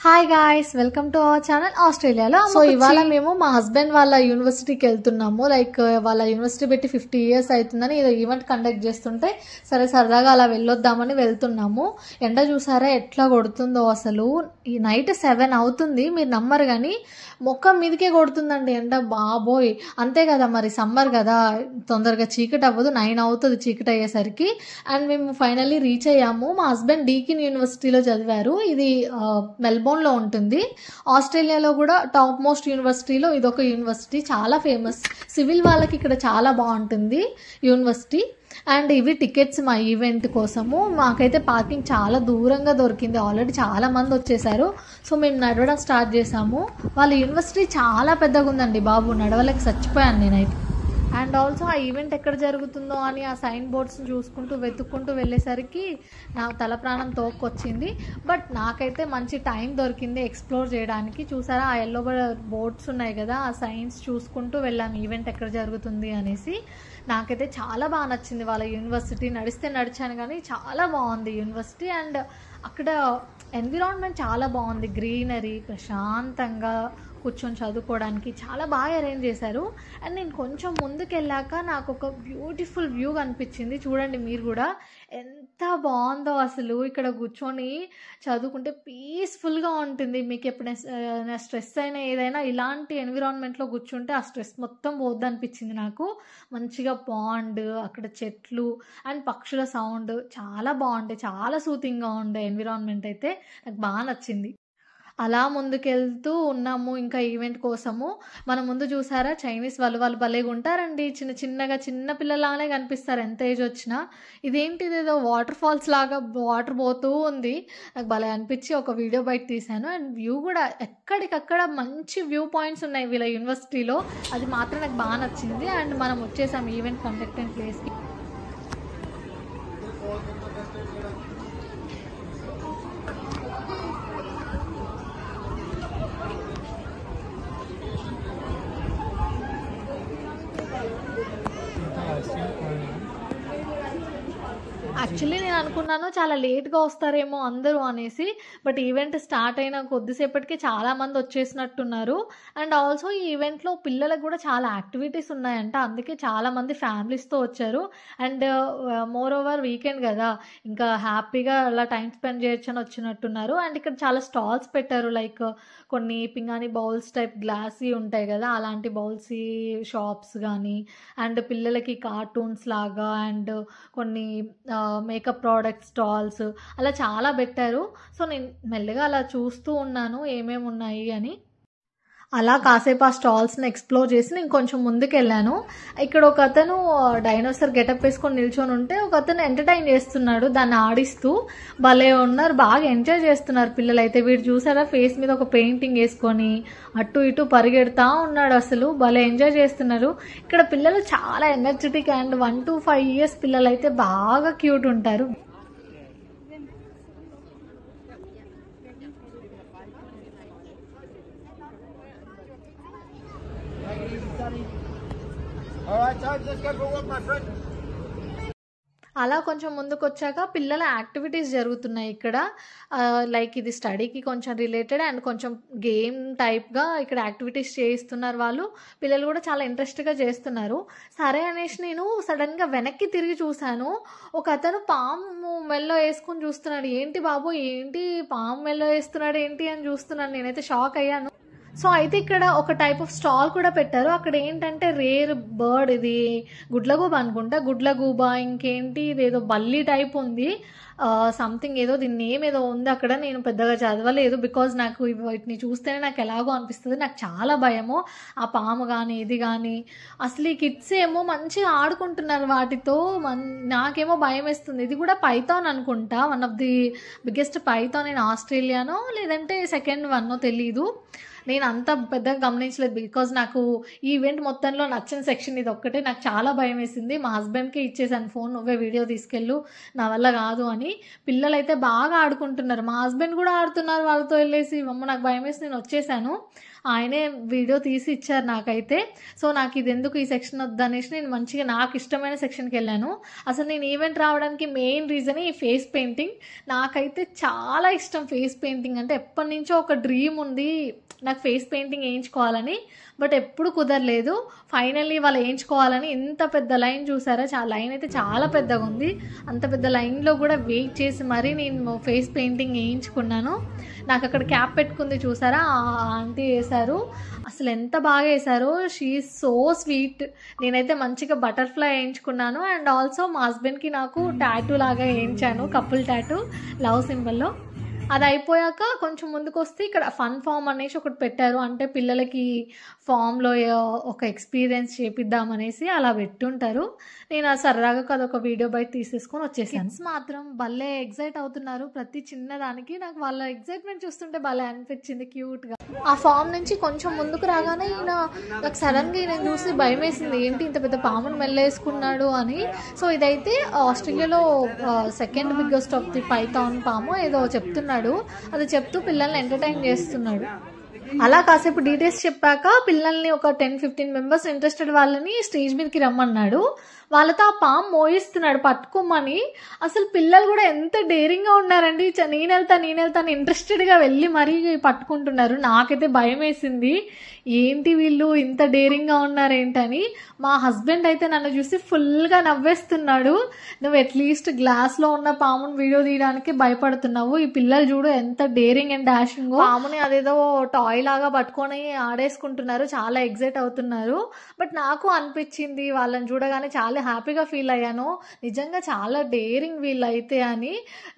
Hi guys, welcome to our channel ఆస్ట్రేలియాలో. So ఇవాళ మేము మా హస్బెండ్ వాళ్ళ యూనివర్సిటీకి వెళ్తున్నాము. లైక్ వాళ్ళ యూనివర్సిటీ పెట్టి 50 years అవుతుందని ఏదో ఈవెంట్ కండక్ట్ చేస్తుంటే సరే సరదాగా అలా వెళ్ళొద్దామని వెళ్తున్నాము. ఎండ చూసారా ఎట్లా కొడుతుందో అసలు. ఈ నైట్ 7 అవుతుంది, మీరు నమ్మరు కానీ మొక్క మీదకే కొడుతుందండి ఎండ. బాబోయ్, అంతే కదా మరి, సమ్మర్ కదా, తొందరగా చీకటి అవ్వదు. 9 అవుతుంది చీకటి అయ్యేసరికి. అండ్ మేము ఫైనల్లీ రీచ్ అయ్యాము. మా హస్బెండ్ డీకిన్ యూనివర్సిటీలో చదివారు. ఇది మెల్బోర్న్లో ఉంటుంది. ఆస్ట్రేలియాలో కూడా టాప్ మోస్ట్ యూనివర్సిటీలో ఇదొక యూనివర్సిటీ, చాలా ఫేమస్. సివిల్ వాళ్ళకి ఇక్కడ చాలా బాగుంటుంది యూనివర్సిటీ. అండ్ ఇవి టికెట్స్ మా ఈవెంట్ కోసము. మాకైతే పార్కింగ్ చాలా దూరంగా దొరికింది. ఆల్రెడీ చాలా మంది వచ్చేసారు. సో మేము నడవడం స్టార్ట్ చేసాము. వాళ్ళ యూనివర్సిటీ చాలా పెద్దగా ఉందండి బాబు, నడవలేక చచ్చిపోయాను నేనైతే. అండ్ ఆల్సో ఆ ఈవెంట్ ఎక్కడ జరుగుతుందో అని ఆ సైన్ బోర్డ్స్ని చూసుకుంటూ వెతుక్కుంటూ వెళ్ళేసరికి నా తల ప్రాణం తోక్కొచ్చింది. బట్ నాకైతే మంచి టైం దొరికింది ఎక్స్ప్లోర్ చేయడానికి. చూసారా ఆ ఎల్లో బోర్డ్స్ ఉన్నాయి కదా, ఆ సైన్స్ చూసుకుంటూ వెళ్ళాము ఈవెంట్ ఎక్కడ జరుగుతుంది అనేసి. నాకైతే చాలా బాగా నచ్చింది వాళ్ళ యూనివర్సిటీ. నడిచాను కానీ చాలా బాగుంది యూనివర్సిటీ. అండ్ అక్కడ ఎన్విరాన్మెంట్ చాలా బాగుంది, గ్రీనరీ, ప్రశాంతంగా కూర్చొని చదువుకోవడానికి చాలా బాగా అరేంజ్ చేశారు. అండ్ నేను కొంచెం ముందుకెళ్ళాక నాకు ఒక బ్యూటిఫుల్ వ్యూ కనిపించింది. చూడండి మీరు కూడా, ఎంత బాగుందో అసలు. ఇక్కడ కూర్చొని చదువుకుంటే పీస్ఫుల్గా ఉంటుంది. మీకు ఎప్పుడైనా స్ట్రెస్ అయినా ఏదైనా ఇలాంటి ఎన్విరాన్మెంట్లో కూర్చుంటే ఆ స్ట్రెస్ మొత్తం పోద్ది అనిపించింది నాకు. మంచిగా పాండ్, అక్కడ చెట్లు అండ్ పక్షుల సౌండ్ చాలా బాగుంటాయి. చాలా సూతింగ్గా ఉండే ఎన్విరాన్మెంట్ అయితే నాకు బాగా నచ్చింది. అలా ముందుకెళ్తూ ఉన్నాము ఇంకా ఈవెంట్ కోసము. మన ముందు చూసారా చైనీస్ వాళ్ళు భలేగా ఉంటారండి. చిన్న పిల్లలానే కనిపిస్తారు ఎంత ఏజ్ వచ్చినా. ఇదేంటిది, ఏదో వాటర్ ఫాల్స్ లాగా వాటర్ పోతూ ఉంది. నాకు భలే అనిపించి ఒక వీడియో బయట తీశాను. అండ్ వ్యూ కూడా ఎక్కడికక్కడ మంచి వ్యూ పాయింట్స్ ఉన్నాయి వీళ్ళ యూనివర్సిటీలో. అది మాత్రం నాకు బాగా నచ్చింది. అండ్ మనం వచ్చేసాము ఈవెంట్ కండక్ట్ అయిన ప్లేస్కి. యాక్చువల్లీ నేను అనుకున్నాను చాలా లేట్గా వస్తారేమో అందరూ అనేసి. బట్ ఈవెంట్ స్టార్ట్ అయిన కొద్దిసేపటికి చాలామంది వచ్చేసినట్టున్నారు. అండ్ ఆల్సో ఈ ఈవెంట్లో పిల్లలకు కూడా చాలా యాక్టివిటీస్ ఉన్నాయంట, అందుకే చాలామంది ఫ్యామిలీస్తో వచ్చారు. అండ్ మోర్ ఓవర్ వీకెండ్ కదా, ఇంకా హ్యాపీగా అలా టైం స్పెండ్ చేయొచ్చు అని వచ్చినట్టున్నారు. అండ్ ఇక్కడ చాలా స్టాల్స్ పెట్టారు. లైక్ కొన్ని పింగాణి బౌల్స్ టైప్ గ్లాసీ ఉంటాయి కదా, అలాంటి బౌల్సీ షాప్స్ కానీ, అండ్ పిల్లలకి కార్టూన్స్ లాగా, అండ్ కొన్ని మేకప్ ప్రోడక్ట్ స్టాల్స్ అలా చాలా పెట్టారు. సో నేను మెల్లగా అలా చూస్తూ ఉన్నాను ఏమేమి ఉన్నాయి అని. అలా కాసేపు ఆ స్టాల్స్ని ఎక్స్ప్లోర్ చేసి నేను కొంచెం ముందుకు వెళ్ళాను. ఇక్కడ ఒక అతను డైనోసార్ గెటప్ వేసుకొని నిల్చొని ఉంటే ఒక అతను ఎంటర్టైన్ చేస్తున్నాడు, దాన్ని ఆడిస్తూ. భలే ఉన్నారు, బాగా ఎంజాయ్ చేస్తున్నారు పిల్లలు అయితే. వీడు చూసారా ఫేస్ మీద ఒక పెయింటింగ్ వేసుకొని అటు ఇటు పరిగెడతా ఉన్నాడు. అసలు భలే ఎంజాయ్ చేస్తున్నారు. ఇక్కడ పిల్లలు చాలా ఎనర్జెటిక్. అండ్ 1 to 5 years పిల్లలు అయితే బాగా క్యూట్ ఉంటారు. అలా కొంచెం ముందుకు వచ్చాక పిల్లల యాక్టివిటీస్ జరుగుతున్నాయి ఇక్కడ. లైక్ ఇది స్టడీకి కొంచెం రిలేటెడ్ అండ్ కొంచెం గేమ్ టైప్గా ఇక్కడ యాక్టివిటీస్ చేయిస్తున్నారు వాళ్ళు. పిల్లలు కూడా చాలా ఇంట్రెస్ట్గా చేస్తున్నారు. సరే అనేసి నేను సడన్గా వెనక్కి తిరిగి చూశాను. ఒక అతను పాము మెల్లో వేసుకొని చూస్తున్నాడు. ఏంటి బాబు, ఏంటి పాము మెల్లో వేస్తున్నాడు ఏంటి అని చూస్తున్నాను. నేనైతే షాక్ అయ్యాను. సో అయితే ఇక్కడ ఒక టైప్ ఆఫ్ స్టాల్ కూడా పెట్టారు. అక్కడ ఏంటంటే రేర్ బర్డ్, ఇది గుడ్లగూబ అనుకుంటా, గుడ్లగూబ, ఇంకేంటి ఇదేదో బల్లి టైప్ ఉంది, సంథింగ్ ఏదో దీని నేమ్ ఏదో ఉంది అక్కడ. నేను పెద్దగా చదవలేదు బికాజ్ నాకు వీటిని చూస్తేనే నాకు ఎలాగో అనిపిస్తుంది. నాకు చాలా భయము ఆ పాము కానీ ఇది కానీ. అసలు ఈ కిడ్స్ ఏమో మంచిగా ఆడుకుంటున్నారు వాటితో, నాకేమో భయం వేస్తుంది. ఇది కూడా పైథాన్ అనుకుంటా, one of the biggest python in ఆస్ట్రేలియానో లేదంటే సెకండ్ వన్నో తెలీదు. నేను అంత పెద్దగా గమనించలేదు బికాజ్ నాకు ఈ ఈవెంట్ మొత్తంలో నచ్చిన సెక్షన్ ఇది ఒక్కటే. నాకు చాలా భయం వేసింది. మా హస్బెండ్కి ఇచ్చేసాను ఫోన్, నువ్వే వీడియో తీసుకెళ్ళు, నా వల్ల కాదు అని. అని. పిల్లలైతే బాగా ఆడుకుంటున్నారు. మా హస్బెండ్ కూడా ఆడుతున్నారు వాళ్ళతో వెళ్ళేసి. అమ్మ నాకు భయం వేసి నేను వచ్చేసాను. ఆయనే వీడియో తీసి ఇచ్చారు నాకైతే. సో నాకు ఇది ఎందుకు ఈ సెక్షన్ వద్దనేసి నేను మంచిగా నాకు ఇష్టమైన సెక్షన్కి వెళ్ళాను. అసలు నేను ఈవెంట్ రావడానికి మెయిన్ రీజన్ ఈ ఫేస్ పెయింటింగ్. నాకైతే చాలా ఇష్టం ఫేస్ పెయింటింగ్ అంటే. ఎప్పటి నుంచో ఒక డ్రీమ్ ఉంది నాకు ఫేస్ పెయింటింగ్ వేయించుకోవాలని. బట్ ఎప్పుడు కుదరలేదు. ఫైనల్లీ వాళ్ళు వేయించుకోవాలని ఇంత పెద్ద లైన్ చూసారా, లైన్ అయితే చాలా పెద్దగా ఉంది. అంత పెద్ద లైన్లో కూడా వెయిట్ చేసి మరీ నేను ఫేస్ పెయింటింగ్ వేయించుకున్నాను. నాకు అక్కడ క్యాప్ పెట్టుకుంది చూసారా, ఆ ఆంటీ వేశారు. అసలు ఎంత బాగా వేశారో. She is so sweet. నేనైతే మంచిగా బటర్ఫ్లై వేయించుకున్నాను. అండ్ ఆల్సో మా హస్బెండ్కి నాకు టాటూ లాగా వేయించాను, కపుల్ టాటూ లవ్ సింబల్లో. అది అయిపోయాక కొంచెం ముందుకు వస్తే ఇక్కడ ఫన్ ఫామ్ అనేసి ఒకటి పెట్టారు. అంటే పిల్లలకి ఫామ్లో ఒక ఎక్స్పీరియన్స్ చేపిద్దామనేసి అలా పెట్టుంటారు. నేను ఆ సరదాగా అదొక వీడియో బయట తీసేసుకొని వచ్చేసాను. మాత్రం భలే ఎగ్జైట్ అవుతున్నారు ప్రతి చిన్నదానికి. నాకు వాళ్ళ ఎగ్జైట్మెంట్ చూస్తుంటే భలే అనిపించింది క్యూట్గా. ఆ ఫామ్ నుంచి కొంచెం ముందుకు రాగానే నాకు సడన్గా ఈయన చూసి భయం వేసింది, ఏంటి ఇంత పెద్ద పామును మెల్లేసుకున్నాడు అని. సో ఇదైతే ఆస్ట్రేలియాలో second biggest of the Python పాము ఏదో చెప్తున్నాడు. అది చెప్తూ పిల్లల్ని ఎంటర్టైన్ చేస్తున్నాడు. అలా కాసేపు డీటెయిల్స్ చెప్పాక పిల్లల్ని ఒక 10-15 మెంబర్స్ ఇంట్రెస్టెడ్ వాళ్ళని స్టేజ్ మీదకి రమ్మన్నాడు. వాళ్ళతో ఆ పాము మోయిస్తున్నాడు పట్టుకోమని. అసలు పిల్లలు కూడా ఎంత డేరింగ్గా ఉన్నారండి. నేను వెళ్తాను ఇంట్రెస్టెడ్గా వెళ్ళి మరీ పట్టుకుంటున్నారు. నాకైతే భయం వేసింది, ఏంటి వీళ్ళు ఇంత డేరింగ్గా ఉన్నారేంటని. మా హస్బెండ్ అయితే నన్ను చూసి ఫుల్గా నవ్వేస్తున్నాడు. నువ్వు అట్లీస్ట్ గ్లాస్లో ఉన్న పాముని వీడియో తీయడానికి భయపడుతున్నావు, ఈ పిల్లలు చూడు ఎంత డేరింగ్ అండ్ డాషింగ్. పాముని అదేదో టాయ్ లాగా పట్టుకొని ఆడేసుకుంటున్నారు, చాలా ఎగ్జైట్ అవుతున్నారు. బట్ నాకు అనిపించింది వాళ్ళని చూడగానే చాలా హ్యాపీగా ఫీల్ అయ్యాను. నిజంగా చాలా డేరింగ్ వీళ్ళు అయితే అని.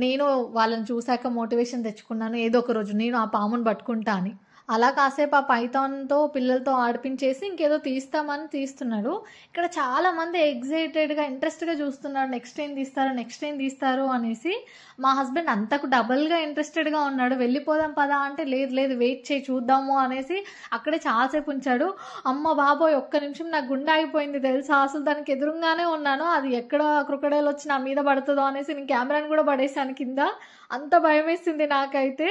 నేను వాళ్ళని చూశాక మోటివేషన్ తెచ్చుకున్నాను, ఏదో ఒక రోజు నేను ఆ పాముని పట్టుకుంటా అని. అలా కాసేపు ఆ పైథాన్తో పిల్లలతో ఆడిపించేసి ఇంకేదో తీస్తామని తీస్తున్నాడు. ఇక్కడ చాలా మంది ఎగ్జైటెడ్గా ఇంట్రెస్ట్గా చూస్తున్నారు, నెక్స్ట్ ఏం తీస్తారు అనేసి. మా హస్బెండ్ అంతకు డబల్గా ఇంట్రెస్టెడ్గా ఉన్నాడు. వెళ్ళిపోదాం పదా అంటే లేదు వెయిట్ చేయి చూద్దాము అనేసి అక్కడే చాలాసేపు ఉంచాడు. అమ్మ బాబోయ్, ఒక్క నిమిషం నాకు గుండె ఆగిపోయింది తెలుసా. అసలు దానికి ఎదురుగానే ఉన్నాను, అది ఎక్కడ క్రొకడైల్ వచ్చి నా మీద పడుతుందో అనేసి నేను కెమెరాని కూడా పడేసాను కింద. అంత భయం వేసింది నాకైతే.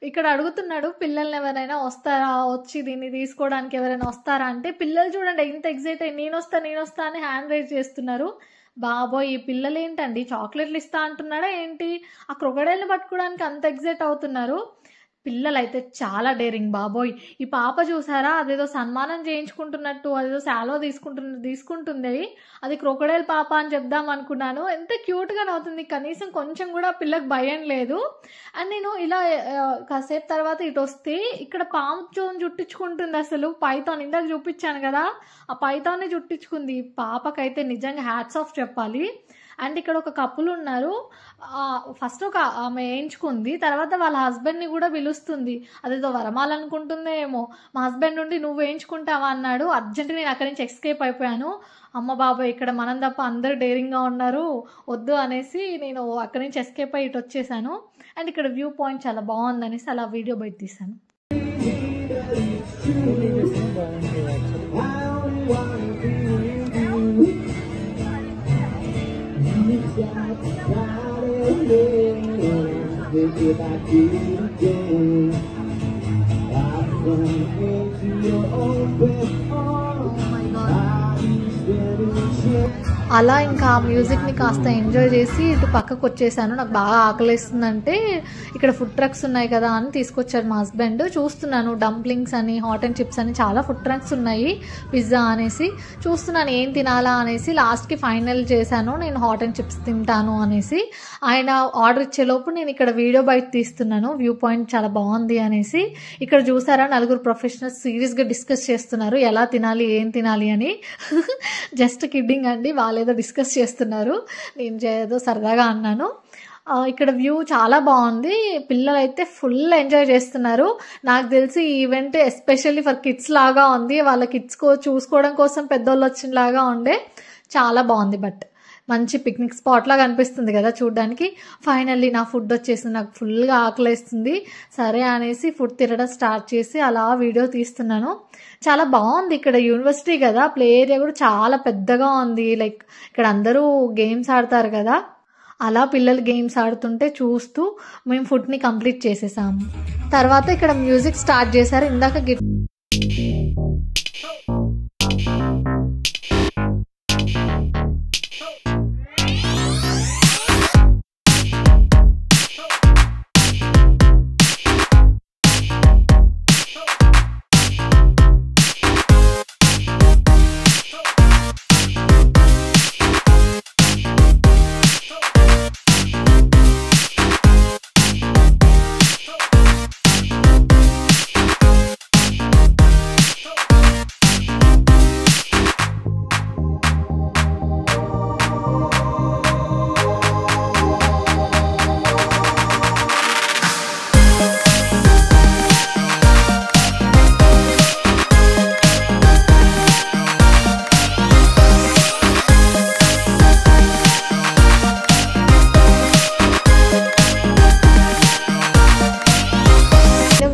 ఇక్కడ అడుగుతున్నాడు పిల్లల్ని ఎవరైనా వస్తారా, వచ్చి దీన్ని తీసుకోవడానికి ఎవరైనా వస్తారా అంటే, పిల్లలు చూడండి ఎంత ఎగ్జైట్ అయ్యి నేను వస్తా అని హ్యాండ్ రైజ్ చేస్తున్నారు. బాబోయ్, ఈ పిల్లలు ఏంటండి చాక్లెట్లు ఇస్తా అంటున్నాడా ఏంటి, ఆ క్రొకడైల్ని పట్టుకోవడానికి అంత ఎగ్జైట్ అవుతున్నారు. పిల్లలు అయితే చాలా డేరింగ్ బాబోయ్. ఈ పాప చూసారా, అదేదో సన్మానం చేయించుకుంటున్నట్టు అదేదో శాలో తీసుకుంటుంది. అది క్రొకడైల్ పాప అని చెప్దాం అనుకున్నాను. ఎంత క్యూట్గా నవ్వుతుంది, కనీసం కొంచెం కూడా పిల్లకి భయం లేదు. అండ్ నేను ఇలా కాసేపు తర్వాత ఇటు వస్తే ఇక్కడ పాము జుట్టించుకుంటుంది. అసలు పైథాన్ ఇందాక చూపించాను కదా, ఆ పైథాన్ని జుట్టించుకుంది. పాపకైతే నిజంగా హ్యాట్స్ ఆఫ్ చెప్పాలి. అండ్ ఇక్కడ ఒక కపుల్ ఉన్నారు. ఫస్ట్ ఒక ఆమె వేయించుకుంది, తర్వాత వాళ్ళ హస్బెండ్ని కూడా పిలుస్తుంది. అదేదో వరమాలనుకుంటుందో ఏమో. మా హస్బెండ్ ఉండి నువ్వు వేయించుకుంటావా అన్నాడు. అర్జెంట్గా నేను అక్కడి నుంచి ఎస్కేప్ అయిపోయాను. అమ్మ బాబాయ్, ఇక్కడ మనం తప్ప అందరూ డేరింగ్గా ఉన్నారు, వద్దు అనేసి నేను అక్కడి నుంచి ఎస్కేప్ అయ్యి ఇటు వచ్చేసాను. అండ్ ఇక్కడ వ్యూ పాయింట్ చాలా బాగుందనేసి అలా వీడియో బయట తీసాను. అలా ఇంకా ఆ మ్యూజిక్ని కాస్త ఎంజాయ్ చేసి ఇటు పక్కకు వచ్చేసాను. నాకు బాగా ఆకలిస్తుందంటే ఇక్కడ ఫుడ్ ట్రక్స్ ఉన్నాయి కదా అని తీసుకొచ్చారు మా హస్బెండ్. చూస్తున్నాను డంప్లింగ్స్ అని, హాట్ అండ్ చిప్స్ అని చాలా ఫుడ్ ట్రక్స్ ఉన్నాయి, పిజ్జా అనేసి చూస్తున్నాను ఏం తినాలా అనేసి. లాస్ట్కి ఫైనల్ చేశాను నేను హాట్ అండ్ చిప్స్ తింటాను అనేసి. ఆయన ఆర్డర్ ఇచ్చేలోపు నేను ఇక్కడ వీడియో బయట తీస్తున్నాను, వ్యూ పాయింట్ చాలా బాగుంది అనేసి. ఇక్కడ చూసారా, నలుగురు ప్రొఫెషనల్స్ సీరియస్గా డిస్కస్ చేస్తున్నారు ఎలా తినాలి ఏం తినాలి అని. జస్ట్ కిడ్డింగ్ అండి, వాళ్ళేదో డిస్కస్ చేస్తున్నారు, నేను ఏదో సరదాగా అన్నాను. ఇక్కడ వ్యూ చాలా బాగుంది, పిల్లలు అయితే ఫుల్ ఎంజాయ్ చేస్తున్నారు. నాకు తెలిసి ఈ ఈవెంట్ ఎస్పెషల్లీ ఫర్ కిడ్స్ లాగా ఉంది, వాళ్ళ కిడ్స్ చూసుకోవడం కోసం పెద్దోళ్ళు వచ్చిన లాగా ఉండే. చాలా బాగుంది, బట్ మంచి పిక్నిక్ స్పాట్ లాగా అనిపిస్తుంది కదా చూడడానికి. ఫైనల్లీ నా ఫుడ్ వచ్చేసింది, నాకు ఫుల్గా ఆకలిస్తుంది. సరే అనేసి ఫుడ్ తినడం స్టార్ట్ చేసి అలా వీడియో తీస్తున్నాను. చాలా బాగుంది, ఇక్కడ యూనివర్సిటీ కదా, ప్లే ఏరియా కూడా చాలా పెద్దగా ఉంది. లైక్ ఇక్కడ అందరూ గేమ్స్ ఆడతారు కదా, అలా పిల్లలు గేమ్స్ ఆడుతుంటే చూస్తూ మేము ఫుడ్ని కంప్లీట్ చేసేసాము. తర్వాత ఇక్కడ మ్యూజిక్ స్టార్ట్ చేశారు. ఇందాక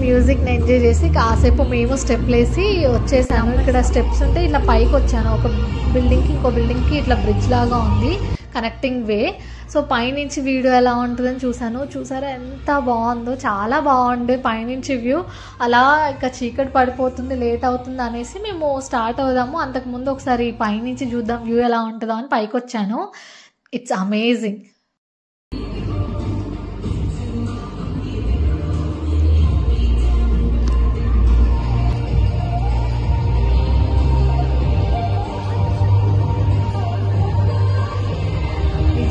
మ్యూజిక్ని ఎంజాయ్ చేసి కాసేపు మేము స్టెప్లు వేసి వచ్చేసాను. ఇక్కడ స్టెప్స్ ఉంటే ఇట్లా పైకి వచ్చాను. ఒక బిల్డింగ్కి ఇంకో బిల్డింగ్కి ఇట్లా బ్రిడ్జ్ లాగా ఉంది, కనెక్టింగ్ వే. సో పైనుంచి వీడియో ఎలా ఉంటుందని చూసారా ఎంత బాగుందో, చాలా బాగుండే పైనుంచి వ్యూ. అలా ఇంకా చీకటి పడిపోతుంది, లేట్ అవుతుంది అనేసి మేము స్టార్ట్ అవుదాము, అంతకుముందు ఒకసారి పైనుంచి చూద్దాం వ్యూ ఎలా ఉంటుందో అని పైకి వచ్చాను. It's amazing.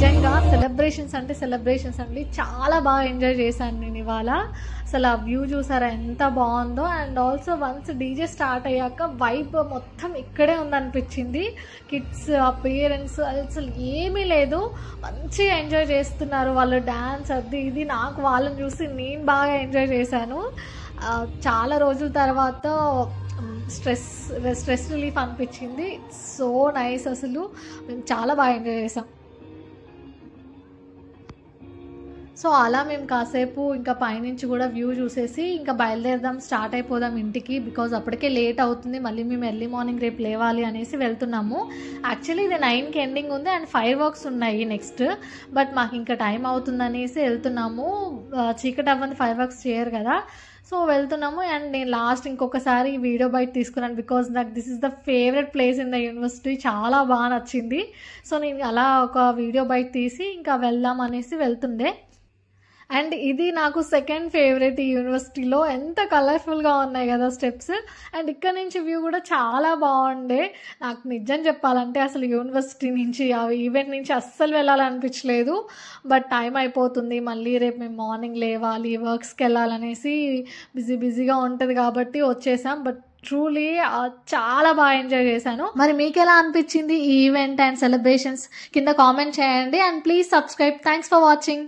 నిజంగా సెలబ్రేషన్స్ అండి, చాలా బాగా ఎంజాయ్ చేశాను నేను ఇవాళ. అసలు ఆ వ్యూ చూసారా ఎంత బాగుందో. And also once DJ start అయ్యాక వైబ్ మొత్తం ఇక్కడే ఉందనిపించింది. కిడ్స్, ఆ పేరెంట్స్ అసలు ఏమీ లేదు, మంచిగా ఎంజాయ్ చేస్తున్నారు వాళ్ళు, డ్యాన్స్ అది ఇది. నాకు వాళ్ళని చూసి నేను బాగా ఎంజాయ్ చేశాను. చాలా రోజుల తర్వాత స్ట్రెస్ రిలీఫ్ అనిపించింది. సో నైస్, అసలు మేము చాలా బాగా ఎంజాయ్ చేసాం. సో అలా మేము కాసేపు ఇంకా పైనుంచి కూడా వ్యూ చూసేసి ఇంకా బయలుదేరదాం, స్టార్ట్ అయిపోదాం ఇంటికి. బికాజ్ అప్పటికే లేట్ అవుతుంది, మళ్ళీ మేము ఎర్లీ మార్నింగ్ రేపు లేవాలి అనేసి వెళ్తున్నాము. యాక్చువల్లీ ఇది 9కి ఎండింగ్ ఉంది అండ్ 5 వర్క్స్ ఉన్నాయి నెక్స్ట్. బట్ మాకు ఇంకా టైం అవుతుంది అనేసి వెళ్తున్నాము. చీకటి అవ్వంది 5 వర్క్స్ చేయరు కదా, సో వెళ్తున్నాము. అండ్ నేను లాస్ట్ ఇంకొకసారి వీడియో బయట తీసుకున్నాను బికాజ్ నాకు this is the favourite place in the university, చాలా బాగా నచ్చింది. సో నేను అలా ఒక వీడియో బయట తీసి ఇంకా వెళ్దాం అనేసి వెళ్తుండే. అండ్ ఇది నాకు సెకండ్ ఫేవరెట్ ఈ యూనివర్సిటీలో. ఎంత కలర్ఫుల్గా ఉన్నాయి కదా స్టెప్స్. అండ్ ఇక్కడ నుంచి వ్యూ కూడా చాలా బాగుండే. నాకు నిజం చెప్పాలంటే అసలు యూనివర్సిటీ నుంచి ఆ ఈవెంట్ నుంచి అస్సలు వెళ్ళాలనిపించలేదు. బట్ టైం అయిపోతుంది, మళ్ళీ రేపు మేము మార్నింగ్ లేవాలి, వర్క్స్కి వెళ్ళాలనేసి బిజీగా ఉంటుంది కాబట్టి వచ్చేసాం. బట్ ట్రూలీ చాలా బాగా ఎంజాయ్ చేశాను. మరి మీకు ఎలా అనిపించింది ఈ ఈవెంట్ అండ్ సెలబ్రేషన్స్ కింద కామెంట్ చేయండి. And please subscribe. Thanks for watching.